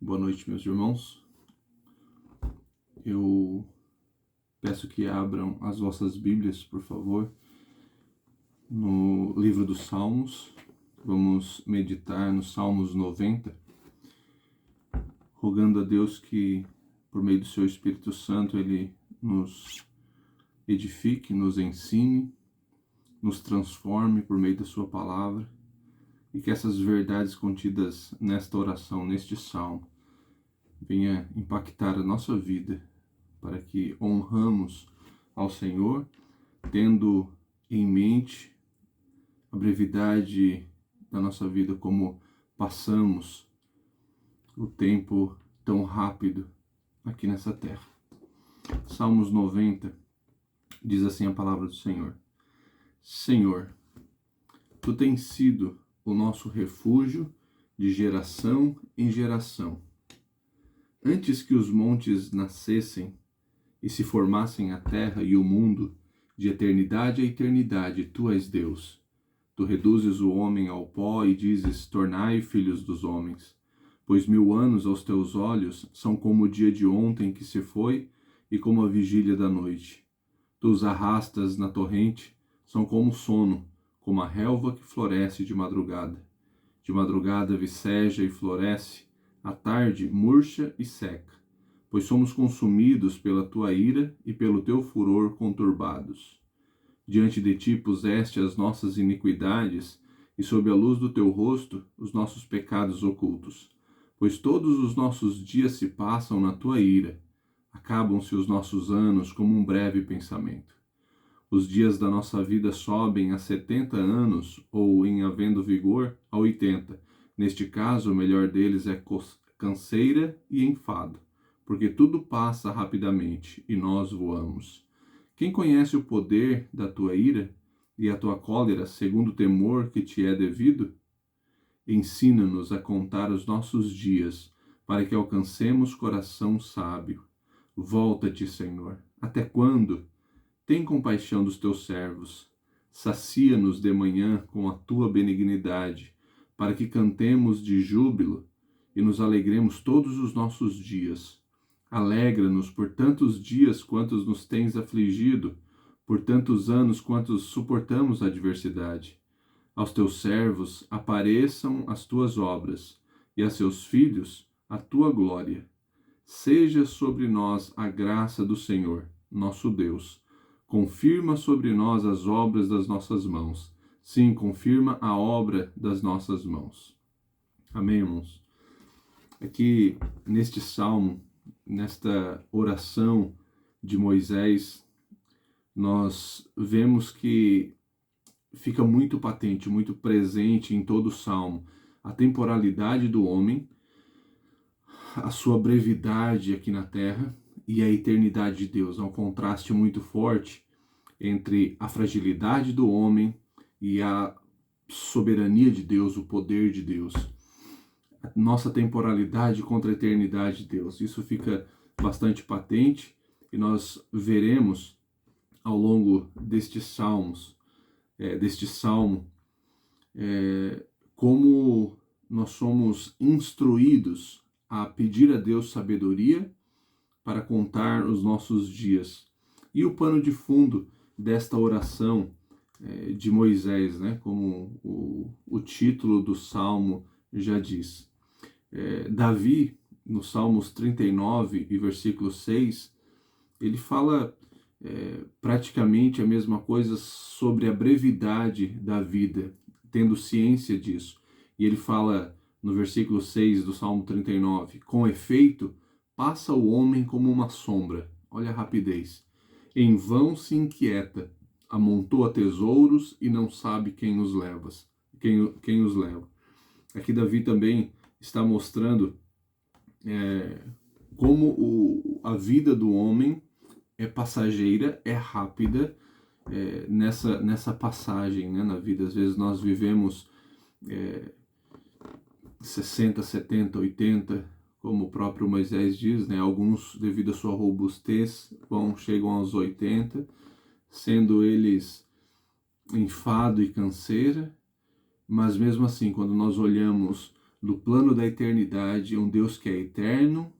Boa noite, meus irmãos. Eu peço que abram as vossas Bíblias, por favor, no livro dos Salmos. Vamos meditar nos Salmos 90, rogando a Deus que, por meio do seu Espírito Santo, Ele nos edifique, nos ensine, nos transforme por meio da sua palavra, e que essas verdades contidas nesta oração, neste salmo, venha impactar a nossa vida, para que honramos ao Senhor, tendo em mente a brevidade da nossa vida, como passamos o tempo tão rápido aqui nessa terra. Salmos 90 diz assim a palavra do Senhor: Senhor, Tu tens sido o nosso refúgio de geração em geração. Antes que os montes nascessem e se formassem a terra e o mundo, de eternidade a eternidade, Tu és Deus. Tu reduzes o homem ao pó e dizes: tornai filhos dos homens. Pois 1000 anos aos teus olhos são como o dia de ontem que se foi e como a vigília da noite. Tu os arrastas na torrente, são como o sono, como a relva que floresce de madrugada. De madrugada viceja e floresce, à tarde murcha e seca. Pois somos consumidos pela tua ira e pelo teu furor conturbados. Diante de ti puseste as nossas iniquidades, e sob a luz do teu rosto os nossos pecados ocultos. Pois todos os nossos dias se passam na tua ira, acabam-se os nossos anos como um breve pensamento. Os dias da nossa vida sobem a 70 anos, ou, em havendo vigor, a 80. Neste caso, o melhor deles é canseira e enfado, porque tudo passa rapidamente e nós voamos. Quem conhece o poder da tua ira e a tua cólera, segundo o temor que te é devido? Ensina-nos a contar os nossos dias, para que alcancemos coração sábio. Volta-te, Senhor. Até quando? Tem compaixão dos teus servos. Sacia-nos de manhã com a tua benignidade, para que cantemos de júbilo e nos alegremos todos os nossos dias. Alegra-nos por tantos dias quantos nos tens afligido, por tantos anos quantos suportamos a adversidade. Aos teus servos apareçam as tuas obras, e a seus filhos a tua glória. Seja sobre nós a graça do Senhor, nosso Deus. Confirma sobre nós as obras das nossas mãos. Sim, confirma a obra das nossas mãos. Amém, irmãos? Aqui, neste salmo, nesta oração de Moisés, nós vemos que fica muito patente, muito presente em todo o salmo, a temporalidade do homem, a sua brevidade aqui na terra e a eternidade de Deus. Há um contraste muito forte entre a fragilidade do homem e a soberania de Deus, o poder de Deus. A nossa temporalidade contra a eternidade de Deus. Isso fica bastante patente e nós veremos ao longo destes salmos, deste salmo, como nós somos instruídos a pedir a Deus sabedoria para contar os nossos dias. E o pano de fundo desta oração de Moisés, né, como o título do salmo já diz. Davi, no Salmos 39 e versículo 6, ele fala praticamente a mesma coisa sobre a brevidade da vida, tendo ciência disso. E ele fala no versículo 6 do Salmo 39, com efeito, passa o homem como uma sombra. Olha a rapidez. Em vão se inquieta, amontoa tesouros e não sabe quem os leva. Quem os leva. Aqui Davi também está mostrando como a vida do homem é passageira, é rápida nessa passagem, né, na vida. Às vezes nós vivemos 60, 70, 80, como o próprio Moisés diz, né? Alguns, devido à sua robustez, chegam aos 80, sendo eles enfado e canseira, mas mesmo assim, quando nós olhamos do plano da eternidade, um Deus que é eterno,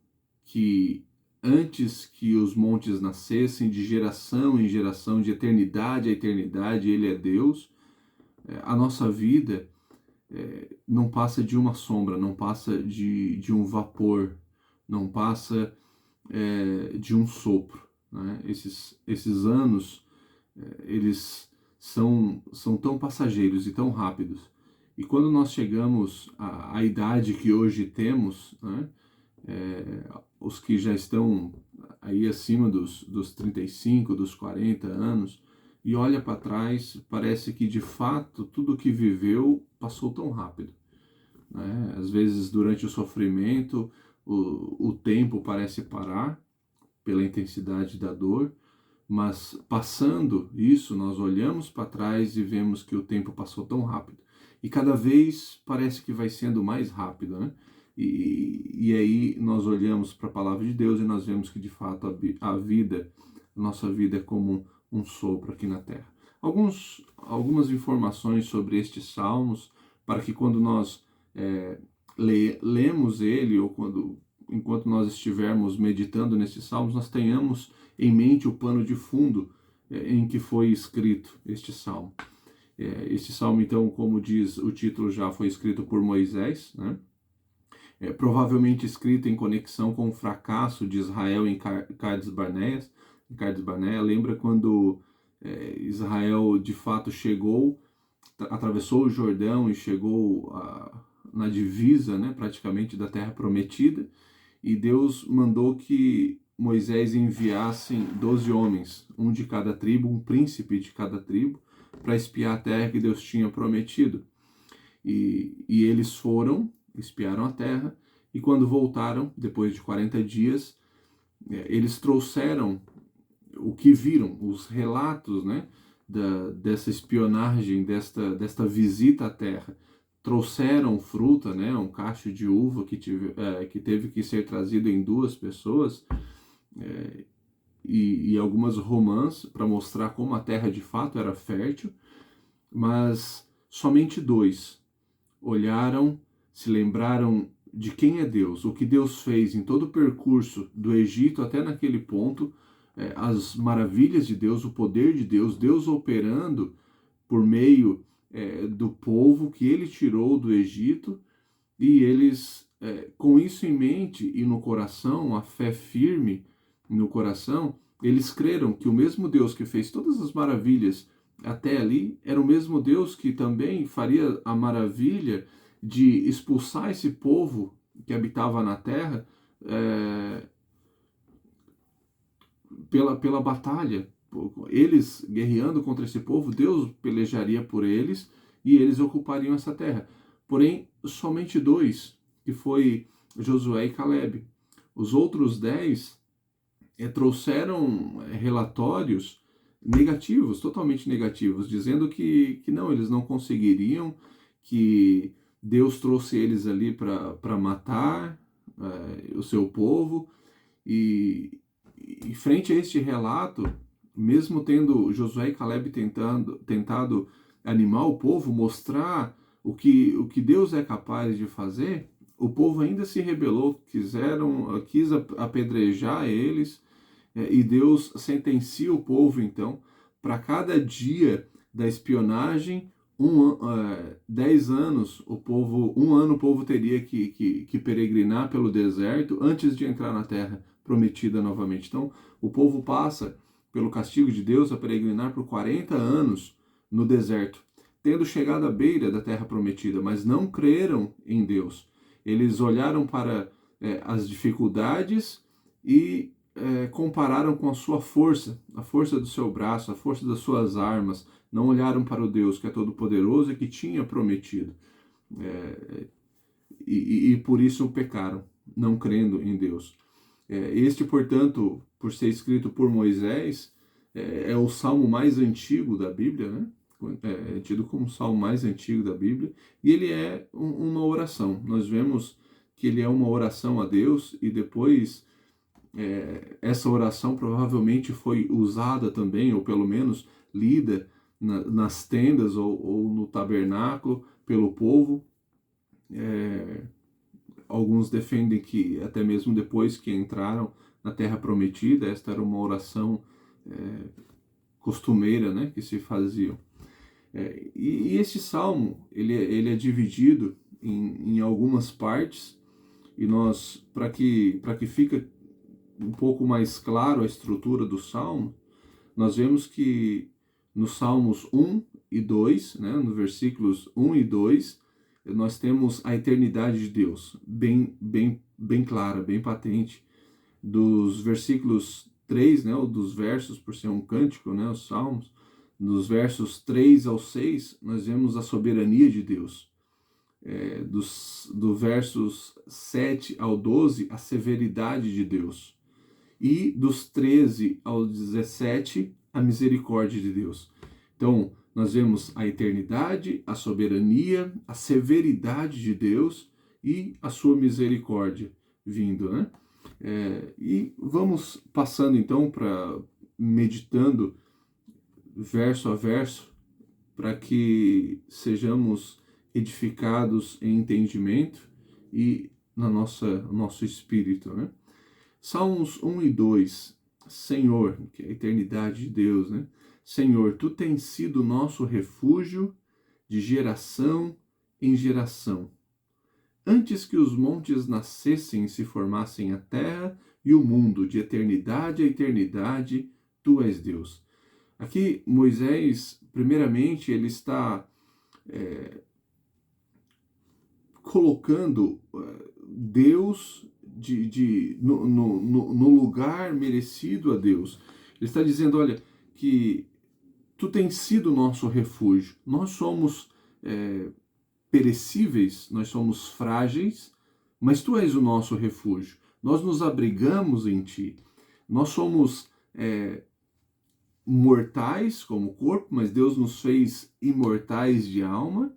que antes que os montes nascessem, de geração em geração, de eternidade a eternidade, Ele é Deus. A nossa vida não passa de uma sombra, não passa de um vapor, não passa de um sopro, né? Esses anos, eles são tão passageiros e tão rápidos. E quando nós chegamos à idade que hoje temos, né, os que já estão aí acima dos 35, dos 40 anos, e olha para trás, parece que de fato tudo que viveu passou tão rápido, né? Às vezes durante o sofrimento o tempo parece parar pela intensidade da dor, mas passando isso, nós olhamos para trás e vemos que o tempo passou tão rápido. E cada vez parece que vai sendo mais rápido, né? E aí nós olhamos para a palavra de Deus e nós vemos que de fato a vida, a nossa vida é como um sopro aqui na terra. Algumas informações sobre estes salmos, para que quando nós lemos ele, ou enquanto nós estivermos meditando nesses salmos, nós tenhamos em mente o pano de fundo em que foi escrito este salmo. Este salmo, então, como diz o título, já foi escrito por Moisés, né? Provavelmente escrito em conexão com o fracasso de Israel em Cades Barneia. Lembra quando Israel de fato chegou, atravessou o Jordão e chegou na divisa, né, praticamente da Terra Prometida, e Deus mandou que Moisés enviasse 12 homens, um de cada tribo, um príncipe de cada tribo, para espiar a terra que Deus tinha prometido. E eles foram, espiaram a terra, e quando voltaram, depois de 40 dias, eles trouxeram o que viram, os relatos, né, dessa espionagem, desta visita à terra. Trouxeram fruta, né, um cacho de uva que teve que ser trazido em 2 pessoas, e algumas romãs para mostrar como a terra de fato era fértil, mas somente 2 olharam, se lembraram de quem é Deus, o que Deus fez em todo o percurso do Egito até naquele ponto, as maravilhas de Deus, o poder de Deus, Deus operando por meio do povo que ele tirou do Egito, e eles, com isso em mente e no coração, a fé firme no coração, eles creram que o mesmo Deus que fez todas as maravilhas até ali era o mesmo Deus que também faria a maravilha de expulsar esse povo que habitava na terra pela batalha. Eles guerreando contra esse povo, Deus pelejaria por eles e eles ocupariam essa terra. Porém, somente 2, que foi Josué e Caleb. Os outros 10 trouxeram relatórios negativos, totalmente negativos, dizendo que não, eles não conseguiriam, que Deus trouxe eles ali para matar o seu povo. E frente a este relato, mesmo tendo Josué e Caleb tentado animar o povo, mostrar o que Deus é capaz de fazer, o povo ainda se rebelou, quis apedrejar eles, e Deus sentencia o povo, então, para cada dia da espionagem, 10 anos, um ano o povo teria que peregrinar pelo deserto antes de entrar na terra prometida novamente. Então, o povo passa pelo castigo de Deus a peregrinar por 40 anos no deserto, tendo chegado à beira da terra prometida, mas não creram em Deus. Eles olharam para as dificuldades e compararam com a sua força, a força do seu braço, a força das suas armas. Não olharam para o Deus que é todo-poderoso e que tinha prometido. E por isso pecaram, não crendo em Deus. Este, portanto, por ser escrito por Moisés, é o salmo mais antigo da Bíblia, né? É tido como o salmo mais antigo da Bíblia, e ele é uma oração. Nós vemos que ele é uma oração a Deus, e depois essa oração provavelmente foi usada também, ou pelo menos lida nas tendas ou no tabernáculo pelo povo, Alguns defendem que até mesmo depois que entraram na Terra Prometida, esta era uma oração costumeira, né, que se faziam. E este salmo, ele é dividido em algumas partes, e nós, para que fique um pouco mais claro a estrutura do salmo, nós vemos que nos Salmos 1 e 2, né, nos versículos 1 e 2, nós temos a eternidade de Deus, bem clara, bem patente. Dos versículos 3, né, ou dos versos, por ser um cântico, né, os Salmos, dos versos 3 ao 6, nós vemos a soberania de Deus. Do versos 7 ao 12, a severidade de Deus. E dos 13 ao 17, a misericórdia de Deus. Então, nós vemos a eternidade, a soberania, a severidade de Deus e a sua misericórdia vindo, né? E vamos passando então para meditando verso a verso, para que sejamos edificados em entendimento e no nosso espírito, né? Salmos 1 e 2, Senhor, que é a eternidade de Deus, né? Senhor, Tu tens sido nosso refúgio de geração em geração. Antes que os montes nascessem e se formassem a terra e o mundo, de eternidade a eternidade, Tu és Deus. Aqui, Moisés, primeiramente, ele está colocando Deus no lugar merecido a Deus. Ele está dizendo, olha, que Tu tens sido nosso refúgio. Nós somos perecíveis, nós somos frágeis, mas Tu és o nosso refúgio. Nós nos abrigamos em Ti. Nós somos mortais como corpo, mas Deus nos fez imortais de alma.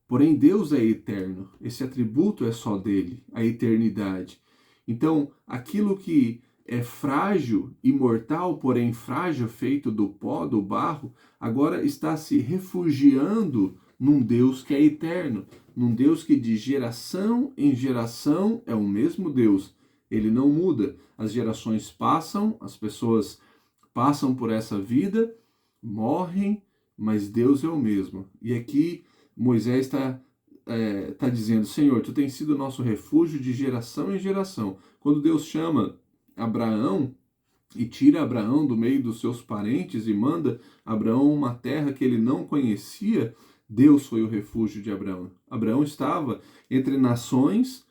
Porém, Deus é eterno. Esse atributo é só dele, a eternidade. Então, aquilo que é frágil, imortal, porém frágil, feito do pó, do barro, agora está se refugiando num Deus que é eterno, num Deus que de geração em geração é o mesmo Deus. Ele não muda. As gerações passam, as pessoas passam por essa vida, morrem, mas Deus é o mesmo. E aqui Moisés está dizendo, Senhor, Tu tens sido nosso refúgio de geração em geração. Quando Deus chama Abraão e tira Abraão do meio dos seus parentes e manda Abraão uma terra que ele não conhecia, Deus foi o refúgio de Abraão. Abraão estava entre nações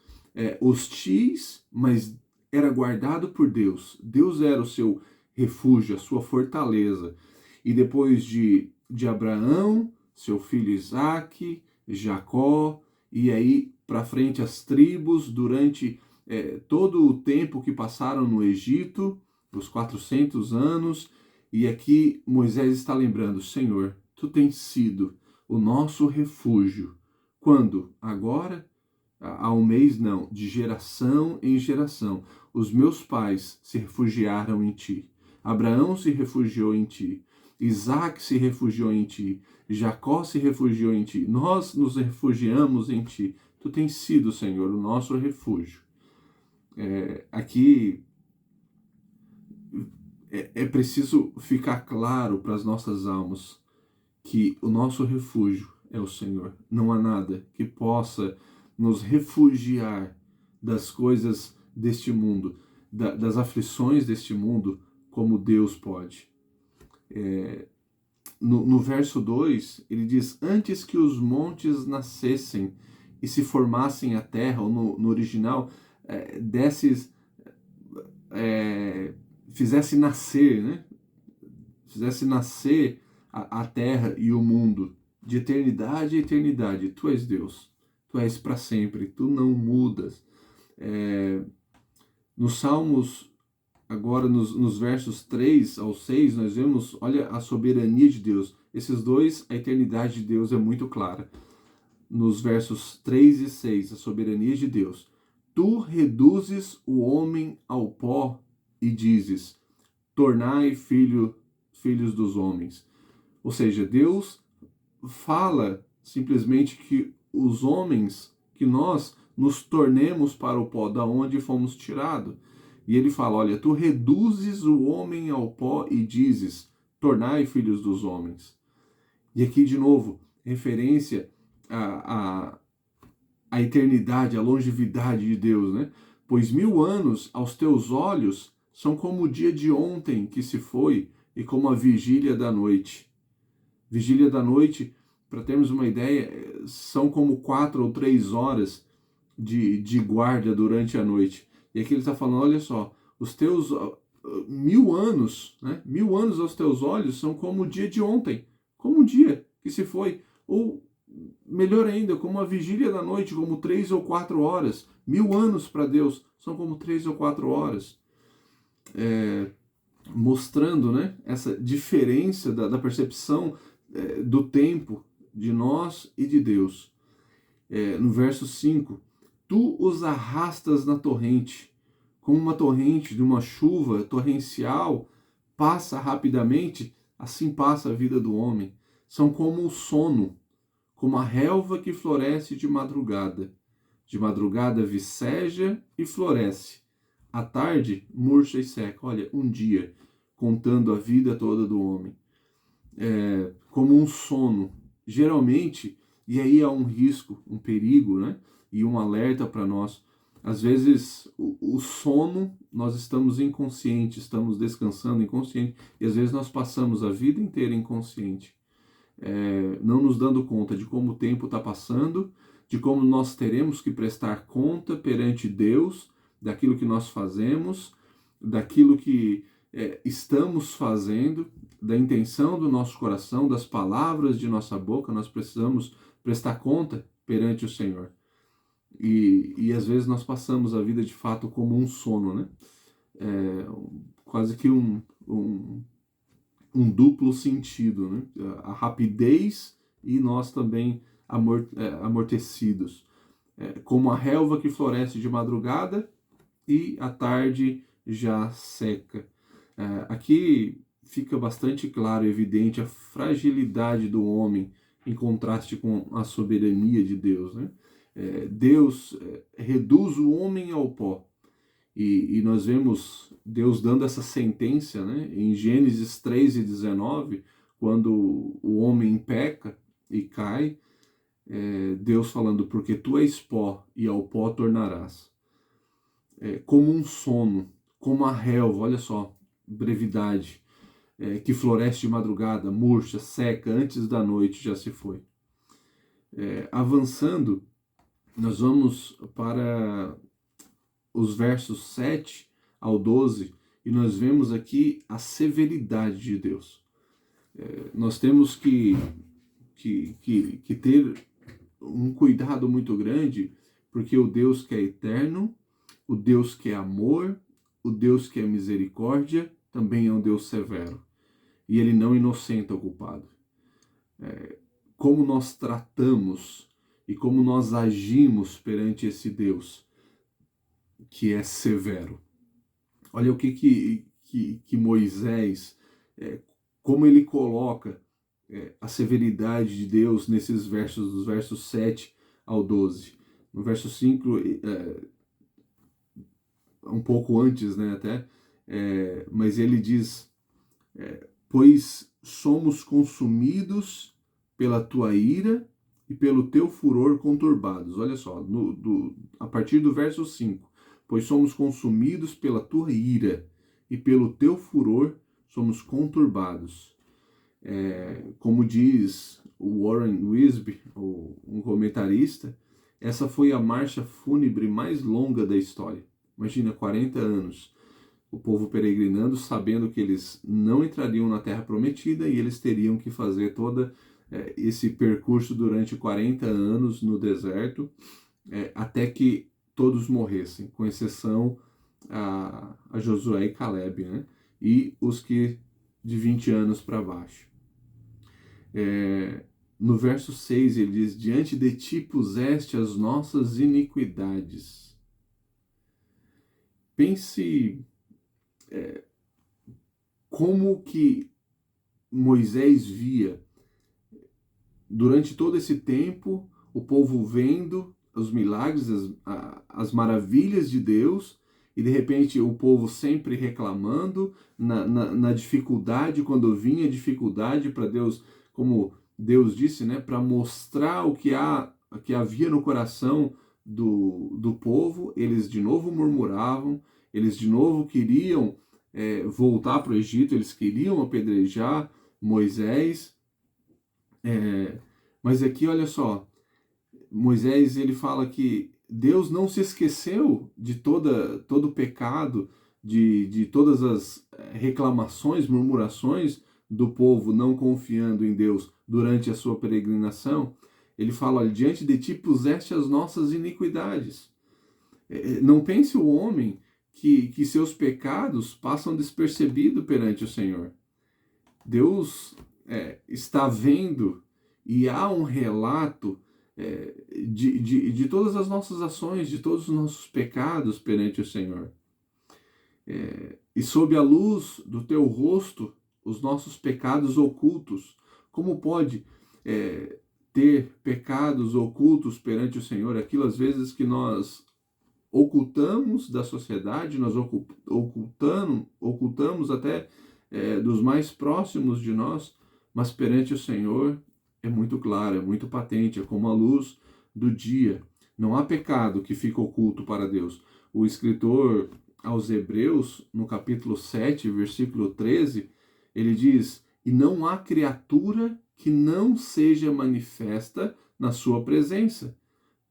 hostis, mas era guardado por Deus. Deus era o seu refúgio, a sua fortaleza. E depois de Abraão, seu filho Isaque, Jacó, e aí para frente as tribos, durante todo o tempo que passaram no Egito, os 400 anos, e aqui Moisés está lembrando, Senhor, Tu tens sido o nosso refúgio. Quando? Agora? Há um mês? Não, de geração em geração. Os meus pais se refugiaram em Ti. Abraão se refugiou em Ti. Isaac se refugiou em Ti. Jacó se refugiou em Ti. Nós nos refugiamos em Ti. Tu tens sido, Senhor, o nosso refúgio. Aqui é preciso ficar claro para as nossas almas que o nosso refúgio é o Senhor. Não há nada que possa nos refugiar das coisas deste mundo, das aflições deste mundo, como Deus pode. No verso 2, ele diz, antes que os montes nascessem e se formassem a terra, ou no original, fizesse nascer, né? Fizesse nascer a terra e o mundo, de eternidade a eternidade. Tu és Deus, Tu és para sempre, Tu não mudas. Nos Salmos, agora nos versos 3 ao 6, nós vemos, olha a soberania de Deus. Esses dois, a eternidade de Deus é muito clara. Nos versos 3 e 6, a soberania de Deus. Tu reduzes o homem ao pó e dizes, tornai filhos dos homens. Ou seja, Deus fala simplesmente que os homens que nós nos tornemos para o pó, da onde fomos tirados. E ele fala, olha, tu reduzes o homem ao pó e dizes, tornai filhos dos homens. E aqui, de novo, referência à eternidade, à longevidade de Deus, né? Pois 1000 anos aos teus olhos são como o dia de ontem que se foi e como a vigília da noite. Vigília da noite, para termos uma ideia, são como 4 ou 3 horas de guarda durante a noite. E aqui ele está falando, olha só, os teus 1000 anos, né? 1000 anos aos teus olhos são como o dia de ontem, como o dia que se foi, ou melhor ainda, como a vigília da noite, como 3 ou 4 horas. 1000 anos para Deus são como 3 ou 4 horas. Mostrando, né, essa diferença da percepção do tempo de nós e de Deus. No verso 5, tu os arrastas na torrente, como uma torrente de uma chuva torrencial passa rapidamente, assim passa a vida do homem. São como o sono, como a relva que floresce de madrugada. De madrugada viceja e floresce. À tarde, murcha e seca. Olha, um dia, contando a vida toda do homem. Como um sono. Geralmente, e aí há um risco, um perigo, né? E um alerta para nós. Às vezes, o sono, nós estamos inconscientes, estamos descansando inconsciente, e às vezes nós passamos a vida inteira inconsciente. Não nos dando conta de como o tempo está passando, de como nós teremos que prestar conta perante Deus, daquilo que nós fazemos, daquilo que estamos fazendo, da intenção do nosso coração, das palavras de nossa boca, nós precisamos prestar conta perante o Senhor. E às vezes nós passamos a vida de fato como um sono, né? Quase que um duplo sentido, né? A rapidez e nós também amortecidos. Como a relva que floresce de madrugada e à tarde já seca. Aqui fica bastante claro e evidente a fragilidade do homem em contraste com a soberania de Deus, né? Deus reduz o homem ao pó. E nós vemos Deus dando essa sentença, né, em Gênesis 3:19, quando o homem peca e cai, Deus falando, porque tu és pó e ao pó tornarás. Como um sono, como a relva, olha só, brevidade, que floresce de madrugada, murcha, seca, antes da noite já se foi. Avançando, nós vamos para os versos 7 ao 12, e nós vemos aqui a severidade de Deus. Nós temos que ter um cuidado muito grande, porque o Deus que é eterno, o Deus que é amor, o Deus que é misericórdia, também é um Deus severo. E ele não inocenta o culpado. Como nós tratamos e como nós agimos perante esse Deus que é severo. Olha o que Moisés, como ele coloca a severidade de Deus nesses versos, dos versos 7 ao 12. No verso 5, um pouco antes, né, até, mas ele diz, pois somos consumidos pela tua ira e pelo teu furor conturbados. Olha só, a partir do verso 5. Pois somos consumidos pela tua ira e pelo teu furor somos conturbados. Como diz o Warren Wiersbe, um comentarista, essa foi a marcha fúnebre mais longa da história. Imagina, 40 anos, o povo peregrinando, sabendo que eles não entrariam na Terra Prometida e eles teriam que fazer todo esse percurso durante 40 anos no deserto, até que todos morressem, com exceção a Josué e Caleb, né? E os que de 20 anos para baixo. No verso 6 ele diz, diante de ti puseste as nossas iniquidades. Pense como que Moisés via durante todo esse tempo o povo vendo os milagres, as maravilhas de Deus, e de repente o povo sempre reclamando, na dificuldade, quando vinha dificuldade para Deus, como Deus disse, né, para mostrar o que havia no coração do povo, eles de novo murmuravam, eles de novo queriam voltar para o Egito, eles queriam apedrejar Moisés, mas aqui olha só, Moisés ele fala que Deus não se esqueceu de todo o pecado, de todas as reclamações, murmurações do povo não confiando em Deus durante a sua peregrinação. Ele fala, olha, diante de ti puseste as nossas iniquidades. Não pense o homem que seus pecados passam despercebidos perante o Senhor. Deus está vendo e há um relato de todas as nossas ações, de todos os nossos pecados perante o Senhor. E sob a luz do teu rosto, os nossos pecados ocultos. Como pode ter pecados ocultos perante o Senhor? Aquilo às vezes que nós ocultamos da sociedade, nós ocultamos até dos mais próximos de nós, mas perante o Senhor é muito claro, é muito patente, é como a luz do dia. Não há pecado que fica oculto para Deus. O escritor aos Hebreus, no capítulo 7, versículo 13, ele diz, e não há criatura que não seja manifesta na sua presença.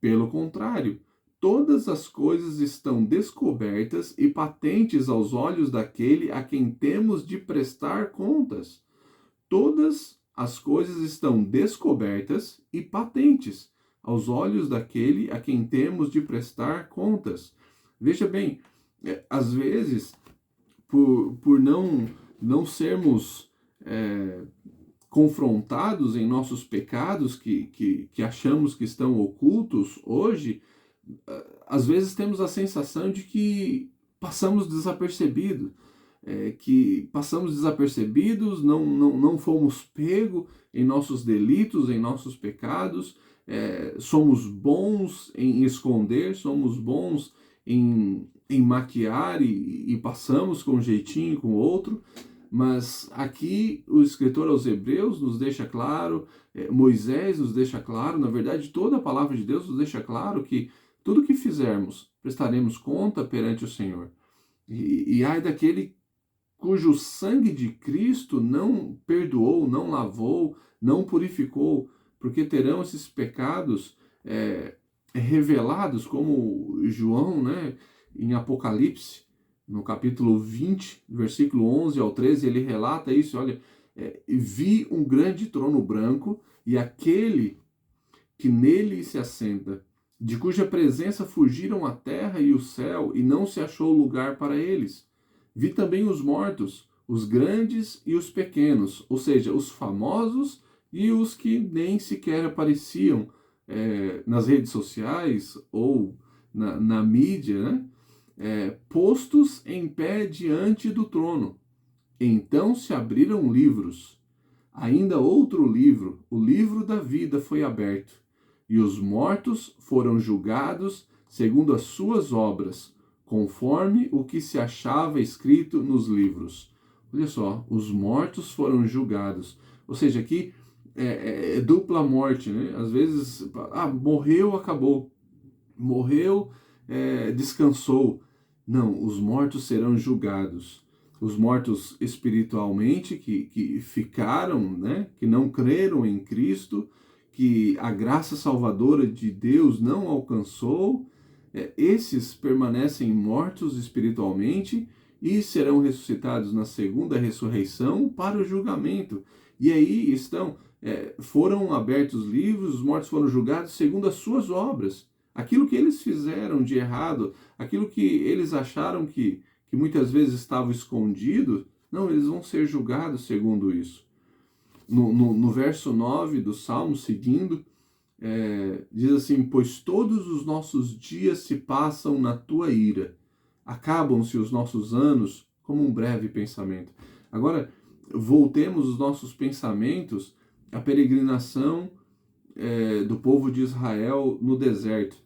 Pelo contrário, todas as coisas estão descobertas e patentes aos olhos daquele a quem temos de prestar contas. Todas as coisas estão descobertas e patentes aos olhos daquele a quem temos de prestar contas. Veja bem, às vezes, por não sermos confrontados em nossos pecados que achamos que estão ocultos hoje, às vezes temos a sensação de que passamos desapercebidos. Não fomos pegos em nossos delitos, em nossos pecados, somos bons em esconder, somos bons em maquiar e passamos com um jeitinho com o outro, mas aqui o escritor aos Hebreus nos deixa claro, Moisés nos deixa claro, na verdade toda a palavra de Deus nos deixa claro que tudo que fizermos prestaremos conta perante o Senhor. E ai daquele cujo sangue de Cristo não perdoou, não lavou, não purificou, porque terão esses pecados revelados, como João, né, em Apocalipse, no capítulo 20, versículo 11 ao 13, ele relata isso, olha, vi um grande trono branco e aquele que nele se assenta, de cuja presença fugiram a terra e o céu, e não se achou lugar para eles. Vi também os mortos, os grandes e os pequenos, ou seja, os famosos e os que nem sequer apareciam nas redes sociais ou na mídia, né? Postos em pé diante do trono. Então se abriram livros. Ainda outro livro, o livro da vida, foi aberto, e os mortos foram julgados segundo as suas obras, conforme o que se achava escrito nos livros. Olha só, os mortos foram julgados. Ou seja, aqui é dupla morte, né? Às vezes, morreu, acabou. Morreu, descansou. Não, os mortos serão julgados. Os mortos espiritualmente que ficaram, né? Que não creram em Cristo, que a graça salvadora de Deus não alcançou, esses permanecem mortos espiritualmente e serão ressuscitados na segunda ressurreição para o julgamento. E aí foram abertos livros, os mortos foram julgados segundo as suas obras. Aquilo que eles fizeram de errado, aquilo que eles acharam que muitas vezes estava escondido, não, eles vão ser julgados segundo isso. No verso 9 do Salmo, seguindo, diz assim, pois todos os nossos dias se passam na tua ira, acabam-se os nossos anos como um breve pensamento. Agora, voltemos os nossos pensamentos à peregrinação do povo de Israel no deserto.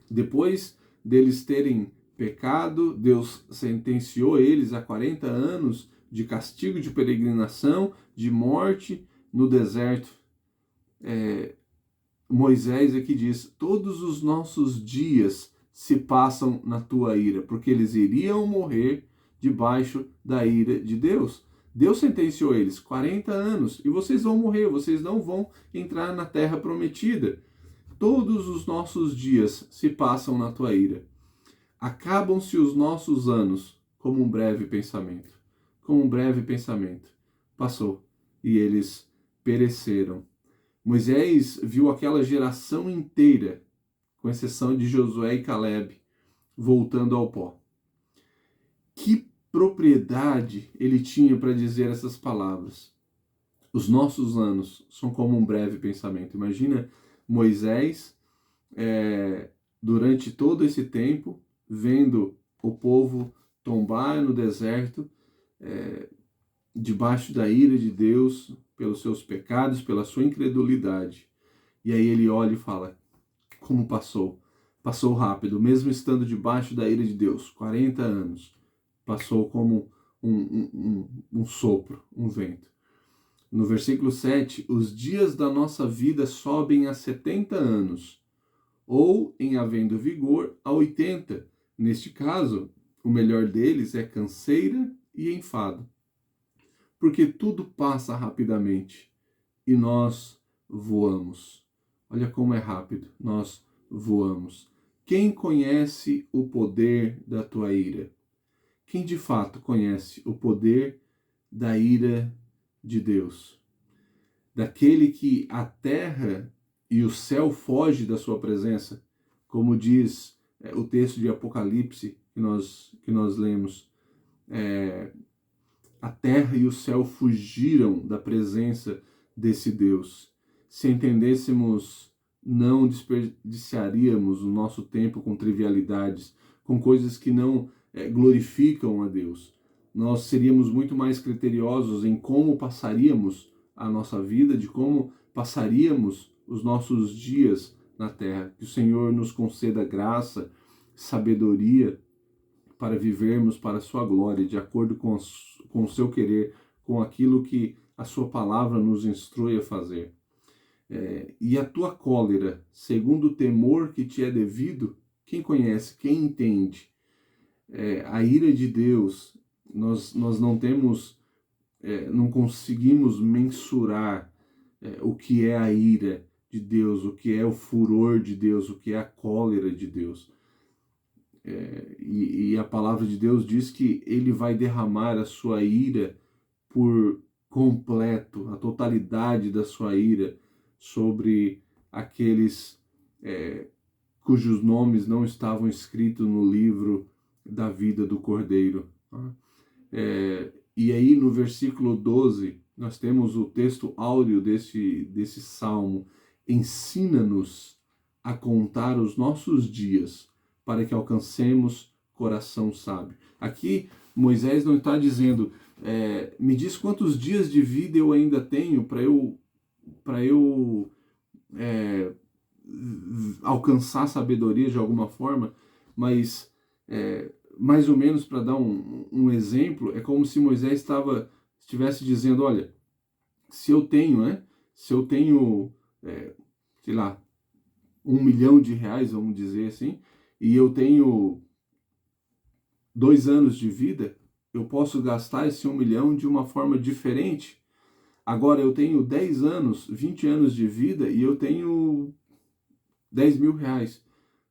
Depois deles terem pecado, Deus sentenciou eles a 40 anos de castigo, de peregrinação, de morte no deserto. Moisés aqui diz: todos os nossos dias se passam na tua ira, porque eles iriam morrer debaixo da ira de Deus. Deus sentenciou eles 40 anos e vocês vão morrer, vocês não vão entrar na terra prometida. Todos os nossos dias se passam na tua ira. Acabam-se os nossos anos como um breve pensamento. Como um breve pensamento. Passou e eles pereceram. Moisés viu aquela geração inteira, com exceção de Josué e Caleb, voltando ao pó. Que propriedade ele tinha para dizer essas palavras? Os nossos anos são como um breve pensamento. Imagina Moisés, durante todo esse tempo, vendo o povo tombar no deserto, debaixo da ira de Deus, pelos seus pecados, pela sua incredulidade. E aí ele olha e fala: como passou? Passou rápido, mesmo estando debaixo da ira de Deus, 40 anos. Passou como um sopro, um vento. No versículo 7, os dias da nossa vida sobem a 70 anos, ou, em havendo vigor, a 80. Neste caso, o melhor deles é canseira e enfado. Porque tudo passa rapidamente e nós voamos. Olha como é rápido, nós voamos. Quem conhece o poder da tua ira? Quem de fato conhece o poder da ira de Deus? Daquele que a terra e o céu fogem da sua presença, como diz o texto de Apocalipse que nós lemos. A terra e o céu fugiram da presença desse Deus. Se entendêssemos, não desperdiçaríamos o nosso tempo com trivialidades, com coisas que não glorificam a Deus. Nós seríamos muito mais criteriosos em como passaríamos a nossa vida, de como passaríamos os nossos dias na terra. Que o Senhor nos conceda graça, sabedoria, para vivermos para a sua glória, de acordo com o seu querer, com aquilo que a sua palavra nos instrui a fazer. E a tua cólera, segundo o temor que te é devido, quem conhece, quem entende? A ira de Deus, nós não temos, não conseguimos mensurar o que é a ira de Deus, o que é o furor de Deus, o que é a cólera de Deus. E a palavra de Deus diz que ele vai derramar a sua ira por completo, a totalidade da sua ira sobre aqueles cujos nomes não estavam escritos no livro da vida do Cordeiro. E aí no versículo 12, nós temos o texto áureo desse salmo: ensina-nos a contar os nossos dias, para que alcancemos coração sábio. Aqui Moisés não está dizendo, me diz quantos dias de vida eu ainda tenho para eu alcançar sabedoria de alguma forma, mas mais ou menos para dar um exemplo, é como se Moisés estivesse dizendo: olha, se eu tenho, sei lá, R$1 milhão, vamos dizer assim, e eu tenho 2 anos de vida, eu posso gastar esse 1 milhão de uma forma diferente. Agora eu tenho 10 anos, 20 anos de vida e eu tenho R$10.000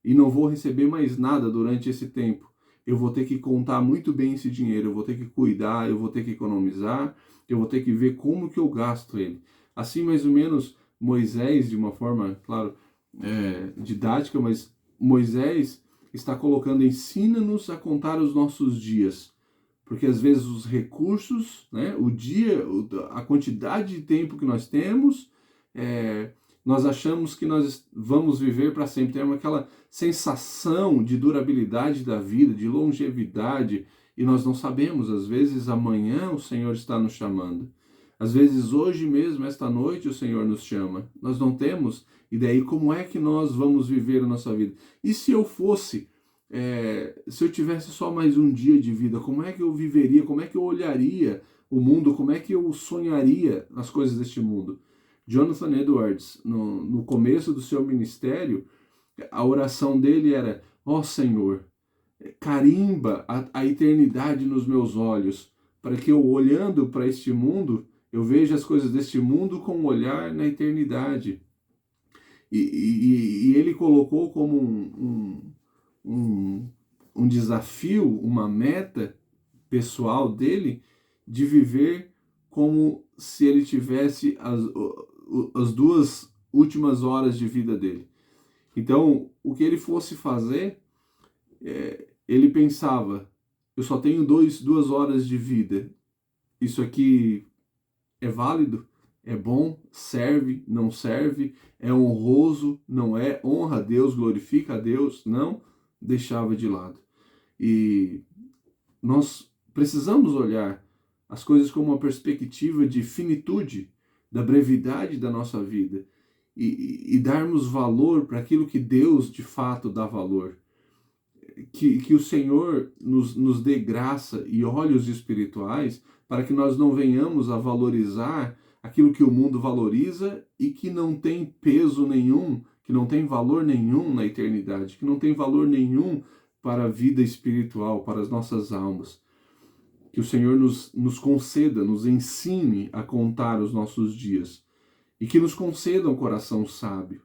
e não vou receber mais nada durante esse tempo. Eu vou ter que contar muito bem esse dinheiro, eu vou ter que cuidar, eu vou ter que economizar, eu vou ter que ver como que eu gasto ele. Assim, mais ou menos, Moisés, de uma forma, claro, didática, mas Moisés está colocando: ensina-nos a contar os nossos dias, porque às vezes os recursos, o dia, a quantidade de tempo que nós temos, nós achamos que nós vamos viver para sempre. Temos aquela sensação de durabilidade da vida, de longevidade, e nós não sabemos, às vezes amanhã o Senhor está nos chamando. Às vezes, hoje mesmo, esta noite, o Senhor nos chama. Nós não temos, e daí como é que nós vamos viver a nossa vida? E se eu fosse, se eu tivesse só mais um dia de vida, como é que eu viveria? Como é que eu olharia o mundo? Como é que eu sonharia as coisas deste mundo? Jonathan Edwards, no começo do seu ministério, a oração dele era: ó Senhor, carimba a eternidade nos meus olhos, para que eu, olhando para este mundo, eu veja as coisas deste mundo com um olhar na eternidade. E ele colocou como um desafio, uma meta pessoal dele, de viver como se ele tivesse as duas últimas horas de vida dele. Então, o que ele fosse fazer, ele pensava: eu só tenho 2 horas de vida. Isso aqui é válido? É bom? Serve? Não serve? É honroso? Não é? Honra a Deus? Glorifica a Deus? Não? Deixava de lado. E nós precisamos olhar as coisas com uma perspectiva de finitude, da brevidade da nossa vida, e darmos valor para aquilo que Deus de fato dá valor. Que o Senhor nos dê graça e olhos espirituais para que nós não venhamos a valorizar aquilo que o mundo valoriza e que não tem peso nenhum, que não tem valor nenhum na eternidade, que não tem valor nenhum para a vida espiritual, para as nossas almas. Que o Senhor nos conceda, nos ensine a contar os nossos dias e que nos conceda um coração sábio.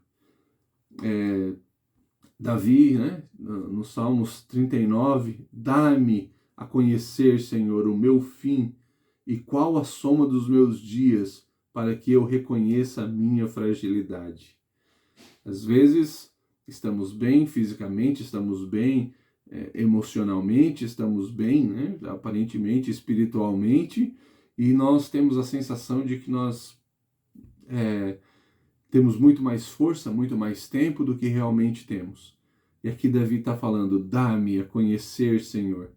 Davi, né, no Salmos 39, dá-me a conhecer, Senhor, o meu fim e qual a soma dos meus dias, para que eu reconheça a minha fragilidade. Às vezes estamos bem fisicamente, estamos bem emocionalmente, estamos bem, né, aparentemente espiritualmente, e nós temos a sensação de que nós temos muito mais força, muito mais tempo do que realmente temos. E aqui Davi está falando: dá-me a conhecer, Senhor,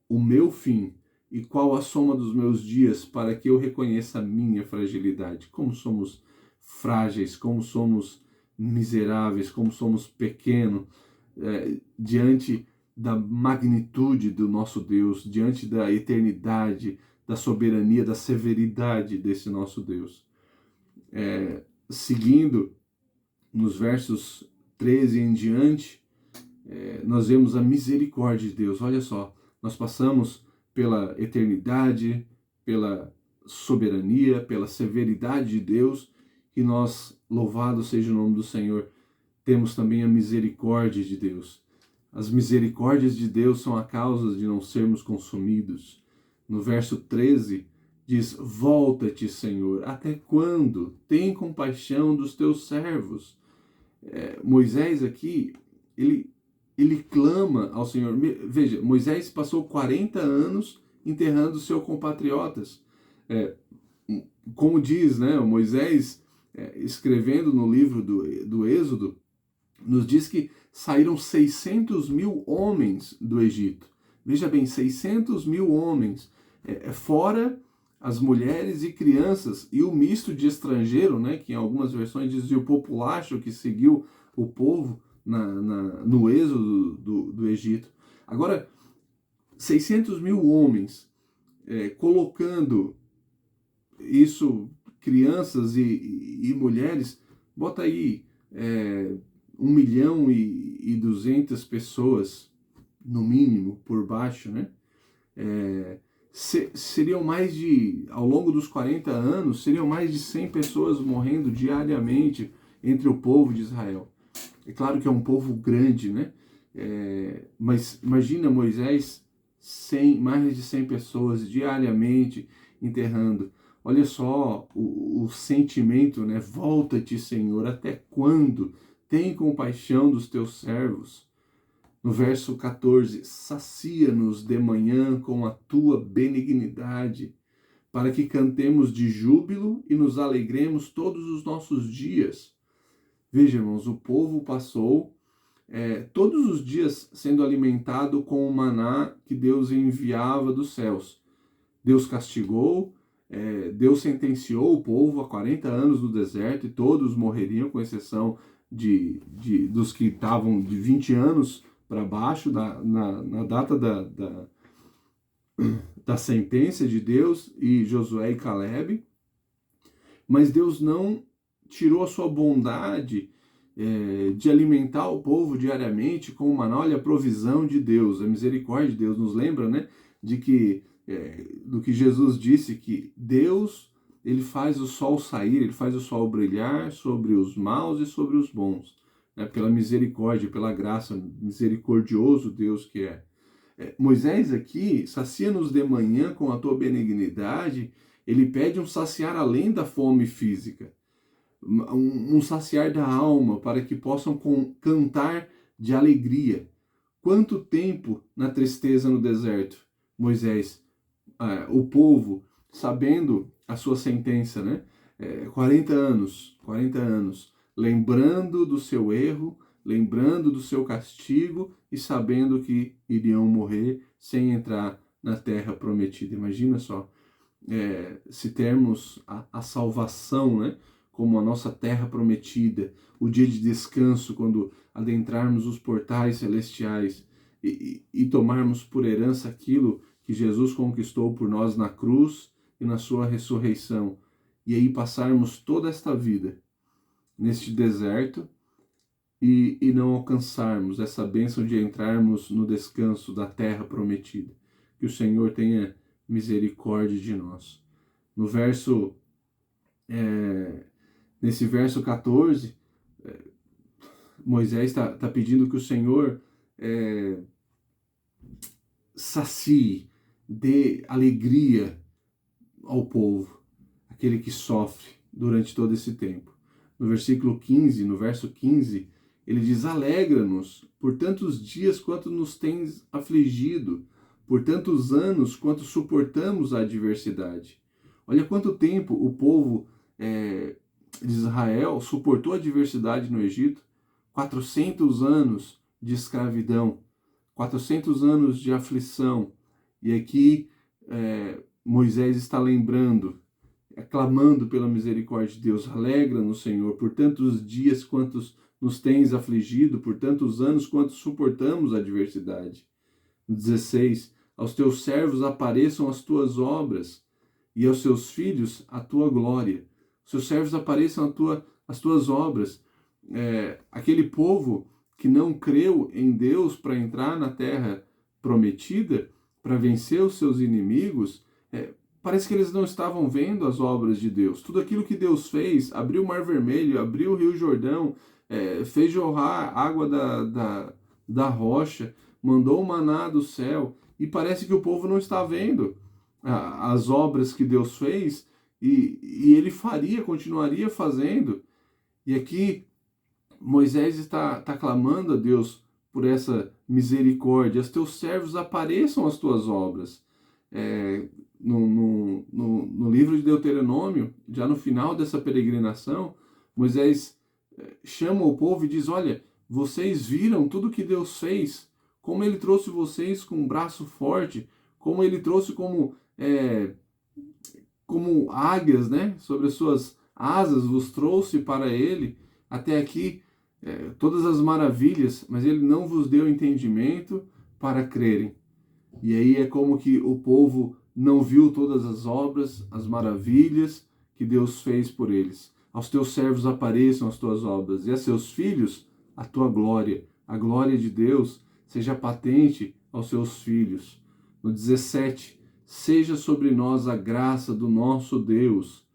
o meu fim e qual a soma dos meus dias, para que eu reconheça a minha fragilidade. Como somos frágeis, como somos miseráveis, como somos pequenos diante da magnitude do nosso Deus, diante da eternidade, da soberania, da severidade desse nosso Deus. Seguindo nos versos 13 em diante, nós vemos a misericórdia de Deus. Olha só, nós passamos pela eternidade, pela soberania, pela severidade de Deus, e nós, louvado seja o nome do Senhor, temos também a misericórdia de Deus. As misericórdias de Deus são a causa de não sermos consumidos. No verso 13, diz: volta-te, Senhor, até quando? Tem compaixão dos teus servos. Moisés aqui, ele clama ao Senhor. Veja, Moisés passou 40 anos enterrando seus compatriotas. Como diz, né, Moisés, escrevendo no livro do Êxodo, nos diz que saíram 600 mil homens do Egito. Veja bem, 600 mil homens, fora as mulheres e crianças, e o misto de estrangeiro, né, que em algumas versões dizia o populacho que seguiu o povo no êxodo do Egito. Agora, 600 mil homens, colocando isso, crianças e mulheres, bota aí 1.200.000 pessoas, no mínimo, por baixo, né? Seriam mais de, ao longo dos 40 anos, seriam mais de 100 pessoas morrendo diariamente entre o povo de Israel. É claro que é um povo grande, né? Mas imagina Moisés, mais de 100 pessoas diariamente enterrando. Olha só o sentimento, né? Volta-te, Senhor, até quando? Tem compaixão dos teus servos. No verso 14, sacia-nos de manhã com a tua benignidade, para que cantemos de júbilo e nos alegremos todos os nossos dias. Veja, irmãos, o povo passou todos os dias sendo alimentado com o maná que Deus enviava dos céus. Deus castigou, Deus sentenciou o povo a 40 anos no deserto e todos morreriam, com exceção dos que estavam de 20 anos para baixo na data da sentença de Deus, e Josué e Caleb. Mas Deus não tirou a sua bondade de alimentar o povo diariamente com o maná. Olha a provisão de Deus, a misericórdia de Deus. Nos lembra, né, do que Jesus disse, que Deus, ele faz o sol sair, ele faz o sol brilhar sobre os maus e sobre os bons, né, pela misericórdia, pela graça, misericordioso Deus que é. Moisés aqui, sacia-nos de manhã com a tua benignidade. Ele pede um saciar além da fome física, um saciar da alma, para que possam cantar de alegria. Quanto tempo na tristeza no deserto, Moisés, o povo, sabendo a sua sentença, né? 40 anos, lembrando do seu erro, lembrando do seu castigo e sabendo que iriam morrer sem entrar na terra prometida. Imagina só, se termos a salvação, né, como a nossa terra prometida, o dia de descanso, quando adentrarmos os portais celestiais e tomarmos por herança aquilo que Jesus conquistou por nós na cruz e na sua ressurreição, e aí passarmos toda esta vida neste deserto e não alcançarmos essa bênção de entrarmos no descanso da terra prometida. Que o Senhor tenha misericórdia de nós. Nesse verso 14, Moisés está pedindo que o Senhor sacie, dê alegria ao povo, aquele que sofre durante todo esse tempo. No verso 15, ele diz: alegra-nos por tantos dias quanto nos tens afligido, por tantos anos quanto suportamos a adversidade. Olha quanto tempo o povo de Israel suportou a adversidade no Egito. 400 anos de escravidão, 400 anos de aflição. E aqui Moisés está lembrando, clamando pela misericórdia de Deus: alegra-nos, Senhor, por tantos dias quantos nos tens afligido, por tantos anos quanto suportamos a adversidade. 16, aos teus servos apareçam as tuas obras, e aos seus filhos a tua glória. Os seus servos apareçam as tuas obras. Aquele povo que não creu em Deus para entrar na terra prometida, para vencer os seus inimigos, parece que eles não estavam vendo as obras de Deus. Tudo aquilo que Deus fez, abriu o Mar Vermelho, abriu o Rio Jordão, fez jorrar água da rocha, mandou o maná do céu, e parece que o povo não está vendo as obras que Deus fez, e ele continuaria fazendo. E aqui Moisés está clamando a Deus por essa misericórdia. Os teus servos apareçam as tuas obras. No livro de Deuteronômio, já no final dessa peregrinação, Moisés chama o povo e diz: olha, vocês viram tudo que Deus fez, como ele trouxe vocês com um braço forte, como ele trouxe como águias, né, sobre as suas asas, vos trouxe para ele. Até aqui, todas as maravilhas, mas ele não vos deu entendimento para crerem. E aí é como que o povo não viu todas as obras, as maravilhas que Deus fez por eles. Aos teus servos apareçam as tuas obras, e a seus filhos a tua glória. A glória de Deus seja patente aos seus filhos. No 17, seja sobre nós a graça do nosso Deus,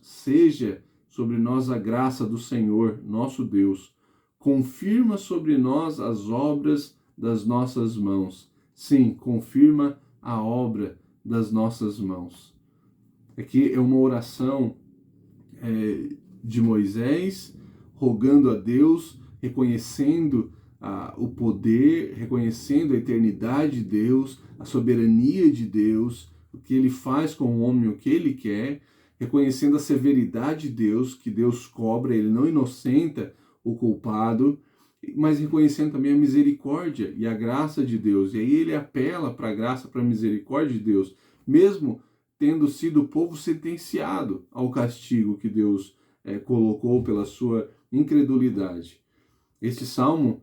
seja sobre nós a graça do Senhor, nosso Deus. Confirma sobre nós as obras das nossas mãos. Sim, confirma a obra das nossas mãos. Aqui é uma oração de Moisés, rogando a Deus, reconhecendo o poder, reconhecendo a eternidade de Deus, a soberania de Deus, o que ele faz com o homem, o que ele quer, reconhecendo a severidade de Deus, que Deus cobra, ele não inocenta o culpado, mas reconhecendo também a misericórdia e a graça de Deus. E aí ele apela para a graça, para a misericórdia de Deus, mesmo tendo sido o povo sentenciado ao castigo que Deus colocou pela sua incredulidade. Este salmo,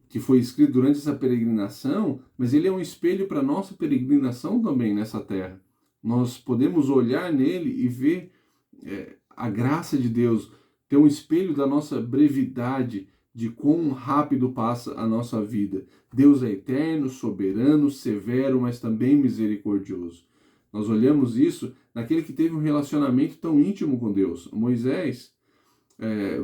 que foi escrito durante essa peregrinação, mas ele é um espelho para a nossa peregrinação também nessa terra. Nós podemos olhar nele e ver a graça de Deus, ter um espelho da nossa brevidade, de quão rápido passa a nossa vida. Deus é eterno, soberano, severo, mas também misericordioso. Nós olhamos isso naquele que teve um relacionamento tão íntimo com Deus, Moisés.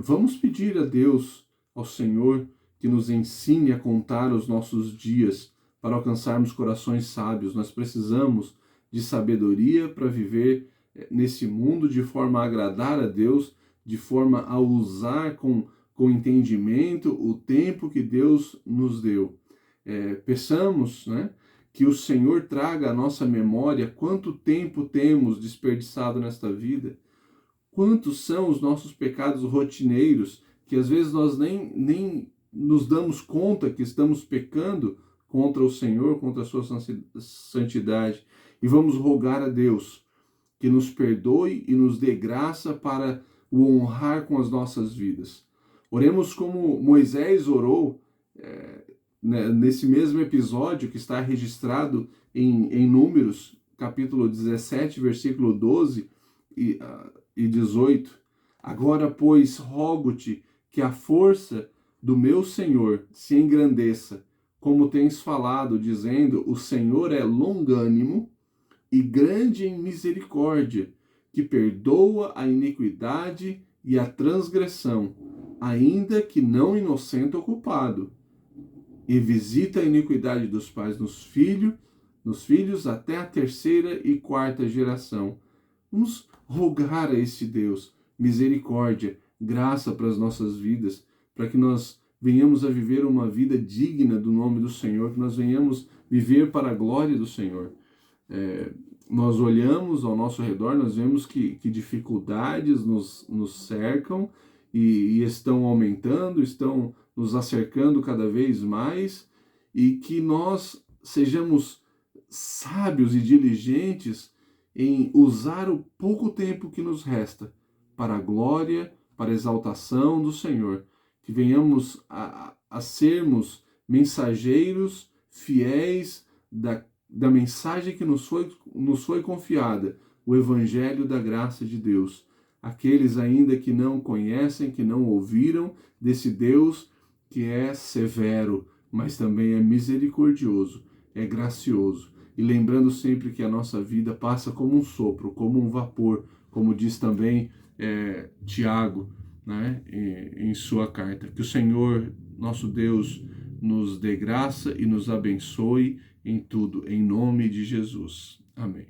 Vamos pedir a Deus, ao Senhor, que nos ensine a contar os nossos dias para alcançarmos corações sábios. Nós precisamos de sabedoria para viver nesse mundo de forma a agradar a Deus, de forma a usar com entendimento o tempo que Deus nos deu. Peçamos, né, que o Senhor traga à nossa memória quanto tempo temos desperdiçado nesta vida, quantos são os nossos pecados rotineiros, que às vezes nós nem nos damos conta que estamos pecando contra o Senhor, contra a sua santidade. E vamos rogar a Deus que nos perdoe e nos dê graça para o honrar com as nossas vidas. Oremos como Moisés orou, nesse mesmo episódio que está registrado em Números, capítulo 17, versículo 12 e 18. Agora, pois, rogo-te que a força do meu Senhor se engrandeça, como tens falado, dizendo: o Senhor é longânimo e grande em misericórdia, que perdoa a iniquidade e a transgressão, ainda que não inocente o culpado, e visita a iniquidade dos pais nos filhos até a terceira e quarta geração. Vamos rogar a esse Deus misericórdia, graça para as nossas vidas, para que nós venhamos a viver uma vida digna do nome do Senhor, que nós venhamos viver para a glória do Senhor. Nós olhamos ao nosso redor, nós vemos que dificuldades nos cercam e estão aumentando, estão nos acercando cada vez mais, e que nós sejamos sábios e diligentes em usar o pouco tempo que nos resta para a glória, para a exaltação do Senhor, que venhamos a sermos mensageiros fiéis da mensagem que nos foi confiada, o Evangelho da graça de Deus. Aqueles ainda que não conhecem, que não ouviram desse Deus que é severo, mas também é misericordioso, é gracioso. E lembrando sempre que a nossa vida passa como um sopro, como um vapor, como diz também Tiago, né, em sua carta. Que o Senhor, nosso Deus, nos dê graça e nos abençoe em tudo, em nome de Jesus. Amém.